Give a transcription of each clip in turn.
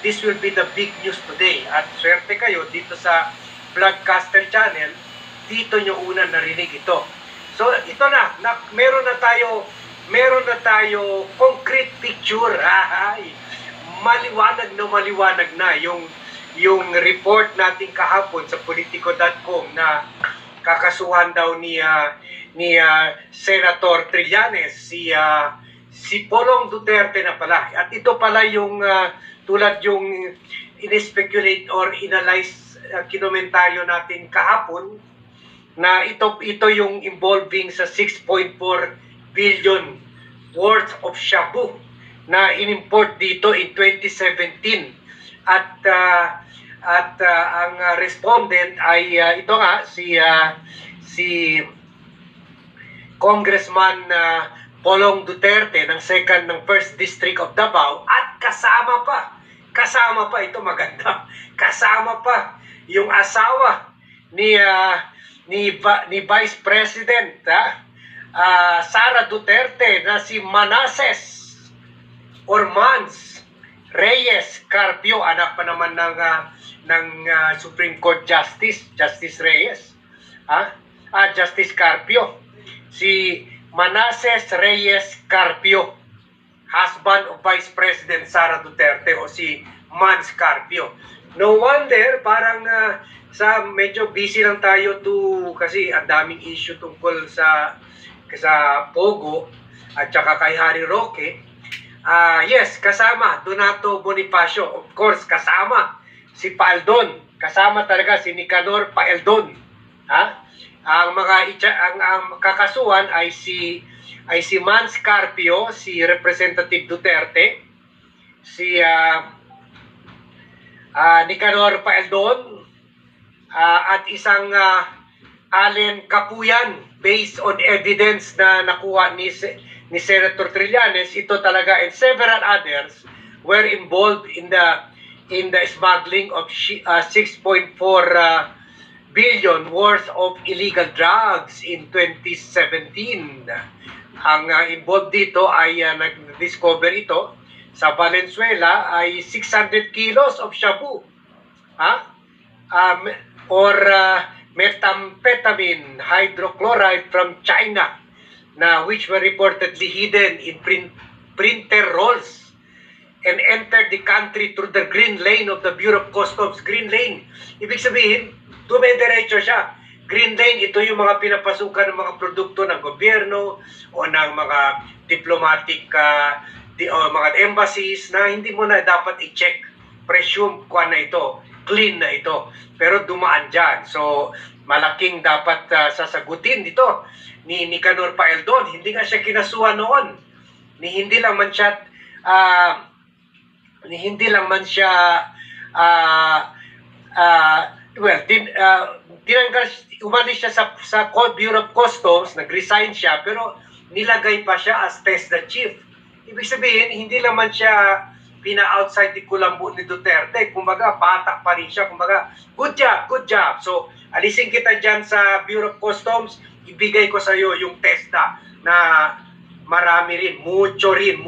this will be the big news today. At swerte kayo dito sa Vlogcaster Channel, dito nyo una narinig ito. So ito na meron na tayo concrete picture. Ay, maliwanag na yung report natin kahapon sa politico.com na kakasuhan daw ni Senator Trillanes si Polong Duterte na pala. At ito pala yung tulad yung in-speculate or inanalyze kinomentaryo natin kahapon na ito yung involving sa 6.4 billion worth of shabu na inimport dito in 2017 at ang respondent ay ito nga si Congressman Polong Duterte ng first district of Davao at kasama pa ito maganda, kasama pa yung asawa ni Vice President Sara Duterte na si Manases or Mans Reyes Carpio, anak pa naman ng Supreme Court Justice Reyes. Justice Carpio. Si Manases Reyes Carpio, husband of Vice President Sara Duterte o si Mans Carpio. No wonder parang sa medyo busy lang tayo kasi ang daming issue tungkol sa Pogo at saka kay Harry Roque. Yes, kasama Donato Bonifacio, of course, kasama si Paeldon, kasama talaga si Nicanor Paeldon. Ang kakasuhan ay si Mans Carpio, si Representative Duterte, si Nicanor Paeldon, at isang Allen Capuyan based on evidence na nakuha ni Senator Trillanes. Ito talaga and several others were involved in the smuggling of 6.4 billion worth of illegal drugs in 2017. Ang involved dito ay nag-discover ito sa Valenzuela ay 600 kilos of shabu or methamphetamine hydrochloride from China na which were reportedly hidden in printer rolls and entered the country through the green lane of the Bureau of Customs. Green lane, ibig sabihin, dumidiretso siya. Green lane, ito yung mga pinapasukan ng mga produkto ng gobyerno o ng mga diplomatic o mga embassies na hindi mo na dapat i-check. Presume kuha na ito, clean na ito. Pero dumaan dyan. So, malaking dapat sasagutin dito ni Nicanor Paeldon. Hindi nga siya kinasuhan noon. Hindi lang man siya umalis siya sa Bureau of Customs, nag-resign siya, pero nilagay pa siya as test the chief. Ibig sabihin, hindi lang man siya pina-outside di kulambo ni Duterte. Kumbaga, bata pa rin siya. Kumbaga, good job. So, alisin kita dyan sa Bureau of Customs, ibigay ko sa iyo yung testa na marami rin, mucho rin.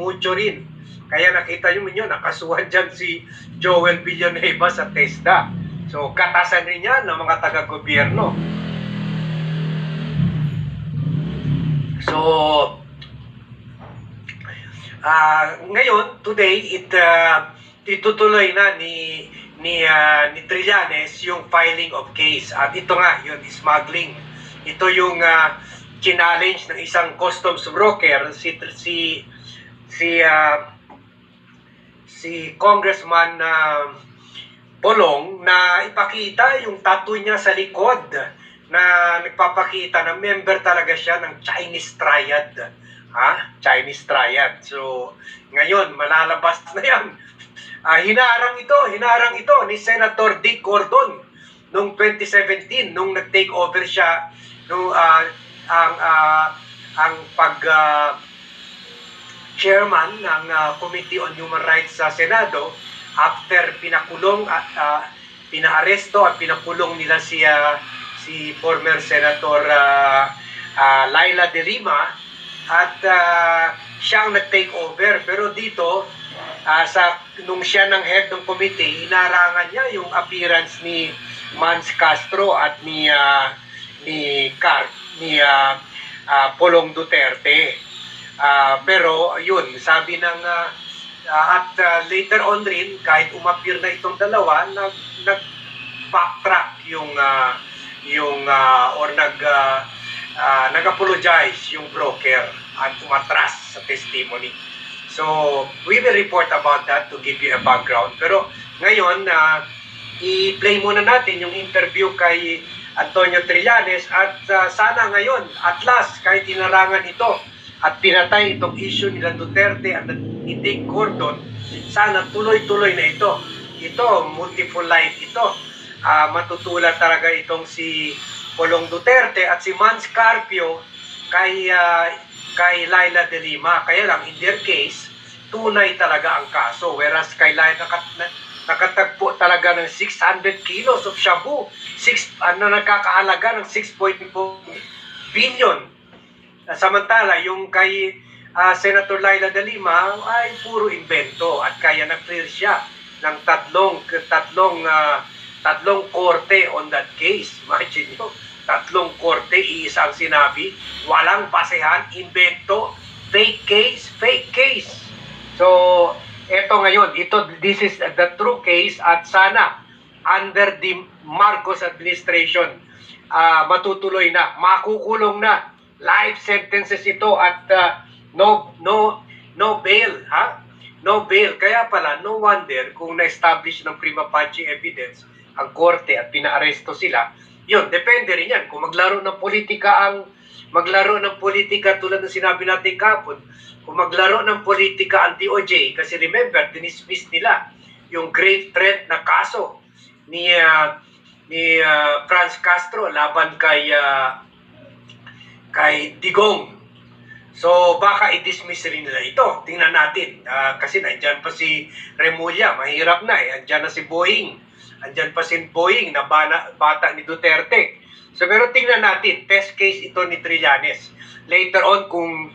Kaya nakita nyo, nakasuhan dyan si Joel Villanueva sa testa. So, katasan rin yan ng mga taga-gobyerno. So, ngayon, today, itutuloy na ni Trillanes yung filing of case. At ito nga, yun, smuggling. Ito yung challenge ng isang customs broker, si Congressman Polong, na ipakita yung tattoo niya sa likod na nagpapakita na member talaga siya ng Chinese Triad. Chinese Triad. So, ngayon, malalabas na yan. Hinarang ito ni Senator Dick Gordon noong 2017, nung nag-take over siya, ang chairman ng Committee on Human Rights sa Senado, after pinakulong at pinaaresto at pinakulong nila si former Senator Laila de Lima, at siyang nag-take over. Pero dito, nung siya ng head ng committee, inarangan niya yung appearance ni Mans Castro at ni Polong Duterte. Pero yun, sabi ng later on rin, kahit umapir na itong dalawa, nag-backtrack nag-apologize yung broker at umatras sa testimony. So, we will report about that to give you a background. Pero ngayon, i-play muna natin yung interview kay Antonio Trillanes at sana ngayon, at last, kahit inarangan ito at pinatay itong issue nila Duterte at Dick Gordon, sana tuloy-tuloy na ito. Ito, multiple life ito. Matutulad talaga itong si Polong Duterte at si Mans Carpio kay Laila de Lima. Kaya lang, in their case, tunay talaga ang kaso. Whereas kay Laila, nakatagpo talaga ng 600 kilos of shabu. Nakakahalaga ng 6.4 billion. Samantala, yung kay Senator Laila de Lima ay puro invento at kaya na-clear siya ng tatlong korte on that case. Imagine nyo, tatlong korte, iisang sinabi, walang basehan, invento, fake case. So, eto ngayon, this is the true case at sana under the Marcos administration, matutuloy na, makukulong na, life sentences ito at no bail, ha? No bail. Kaya pala, no wonder kung na-establish ng prima facie evidence ang korte at pinaaresto sila. Yun, depende rin yan. Kung maglaro ng politika tulad ng sinabi natin kahapon, kung maglaro ng politika ang DOJ, kasi remember, dinismiss nila yung grave threat na kaso ni Franz Castro laban kay Digong. So, baka i-dismiss rin nila ito. Tingnan natin. Kasi nandyan pa si Remulla, mahirap na eh. Andyan na si Boeing. Andyan pa si Boeing na bata ni Duterte. So, pero tingnan natin. Test case ito ni Trillanes. Later on, kung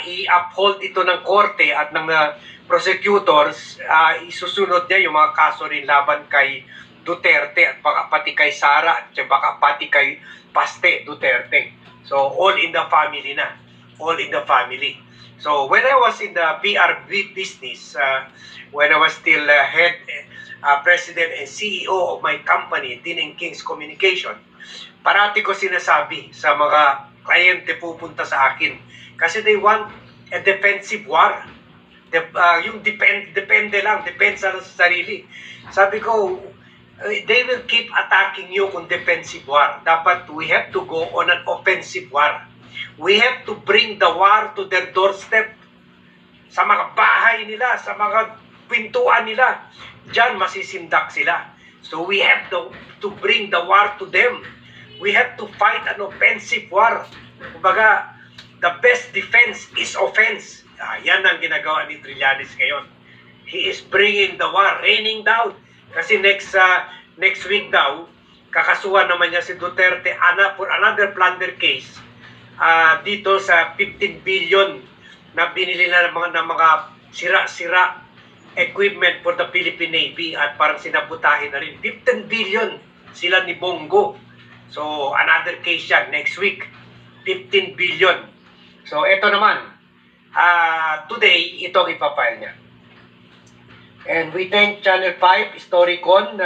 i-uphold ito ng korte at ng prosecutors, isusunod niya yung mga kaso rin laban kay Duterte at baka pati kay Sara at baka pati kay Paste Duterte. So, all in the family na. All in the family. So, when I was in the PR business, when I was still president and CEO of my company, Dean & King's Communication, parati ko sinasabi sa mga kliyente pupunta sa akin kasi they want a defensive war. Yung depende lang, depende sa sarili. Sabi ko, they will keep attacking you kung defensive war. Dapat we have to go on an offensive war. We have to bring the war to their doorstep. Sa mga bahay nila, sa mga pintuan nila, diyan masisindak sila. So we have to bring the war to them. We have to fight an offensive war. Kumbaga, the best defense is offense. Yan ang ginagawa ni Trillanes ngayon. He is bringing the war, raining down. Kasi next week daw, kakasuhan naman niya si Duterte for another plunder case dito sa 15 billion na binili na ng mga sira-sira equipment for the Philippine Navy at parang sinabutahin na rin. 15 billion sila ni Bongo. So, another case yan next week. 15 billion. So, ito naman. Today, itong ipapile niya. And we thank Channel 5, Storycon,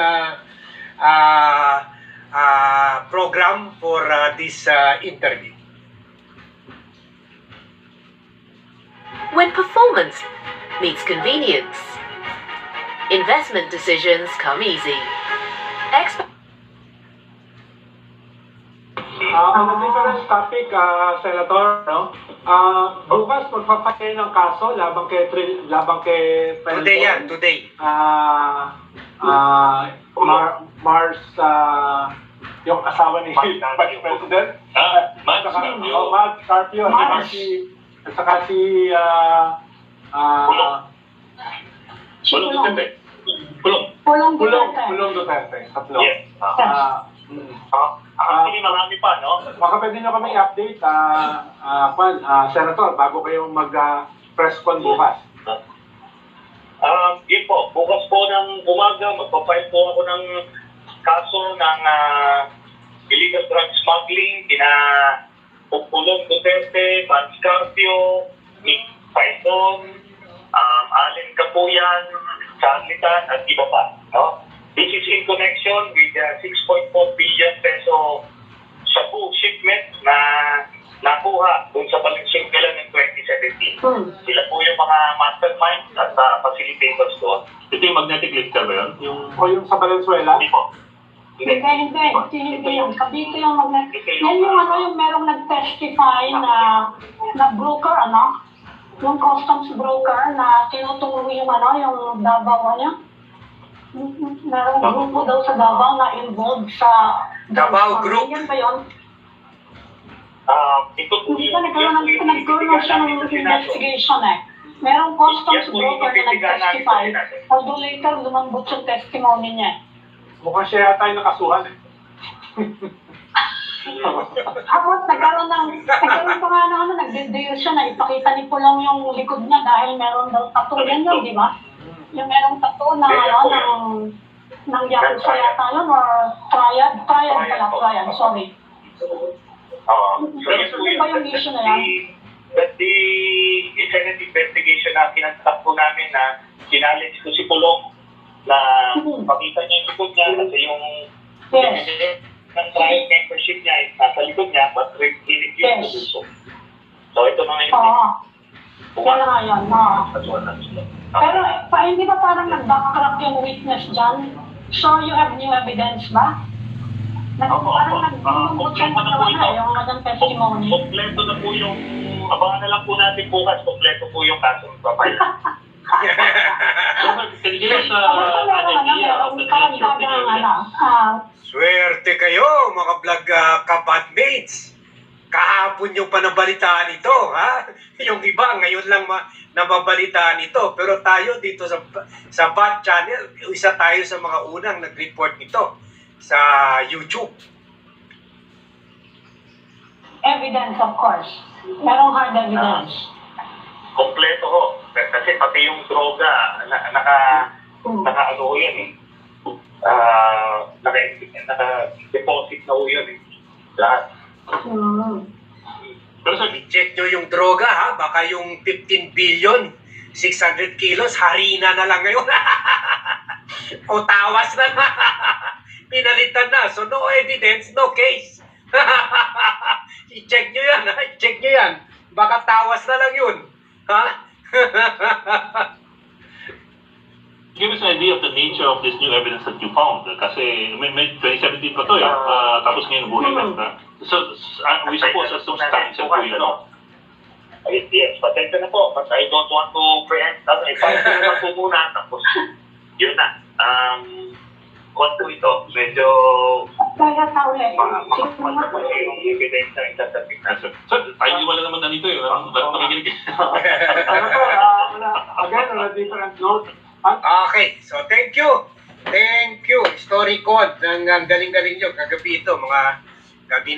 program for this interview. When performance meets convenience, investment decisions come easy. On the different topic, Senator, no? Bukas magpapatay ng kaso labang kay Today yan, today. Mars, yung asawa ni Vice President. Mark Carpio, at saka si Polong Duterte. Tatlo. Yes. Actually, marami pa, no? Baka pwede nyo kami update, Senator, bago kayong mag-press con bukas. Yun po, bukas po ng umaga, magpapile po ako ng kaso ng illegal drug smuggling, kina Pupulong Duterte, Vance Carpio, Nick Python, Allen Capuyan, Charlie Tan, at iba pa. No? This is in connection with the 6.4 billion peso shabu shipment na nakuha dun sa Valenzuela ng 2017. Sila po yung mga masterminds at facilitators doon. Ito yung magnetic lifter ba yun? O yung sa Valenzuela? Hindi po. Hindi yung Cavite yung yan yung yung merong nag-testify na broker, yung customs broker na tinuturo yung yung Davao niya. Merong grupo daw sa Davao na involved sa Davao Group. Yan ba yun? Ito po Hindi ba nagkaroon siya ng investigation Merong customs broker na nag-testify, although later lumambot yung testimony niya. Mukhang siya yata yung nakasuhan Tapos nagkaroon pa nga nagde-deal siya na ipakita ni Pulong yung likod niya dahil meron daw tattoo yan yun, di ba? Yung merong tattoo na ng Yakuza yata yun or Triad pala, sorry. Ano ba yung issue na yan? The Senate investigation na kinatap po namin na challenge ko si Pulong na makita niya yung likod niya kasi yung ng trial membership niya is nasa likod niya but refused to do so. So ito mga yun. Kaya nga yan, Pero hindi ba parang nag-backtrack yung witness dyan? So you have new evidence ba? Parang nag-bumubot siya yung magandang testimony. Kompleto na po yung, abangan na lang po natin bukas, kompleto po yung kaso ng papay. Can you give us an idea of the nature of the area? Swerte kayo, mga vlog kabadmates. Kahapon yung panabalitaan ito, ha? Yung iba, ngayon lang nababalitaan ito. Pero tayo dito sa Bat Channel, isa tayo sa mga unang nag-report nito sa YouTube. Evidence, of course. Merong hard evidence. Kompleto ho. Kasi pati yung droga, naka-ano ho yan eh. Naka-deposit na ho yun eh. Lahat. Pero sir, I-check nyo yung droga, ha? Baka yung 15 billion, 600 kilos, harina na lang ngayon. O tawas na na. Pinalitan na. So no evidence, no case. I-check nyo yan, ha? I-check nyo yan. Baka tawas na lang yun. Ha? give us an idea of the nature of this new evidence that you found. Kasi may 2017 pa to eh. Tapos ngayon buhay na. So, we suppose as substantial po yun, no? Yes, patente na po. But I don't want to preempt. Ipagpapalala na po muna. Tapos, yun na. Kung po ito, medyo Kaya sa ulit. yung evidence na isasabihin na. So, tayo wala naman na nito eh. Nakikinig. Again, on a different note. Okay, so thank you. Thank you, Story Code. Ang galing-galing nyo. Kagabi ito, mga gabi na.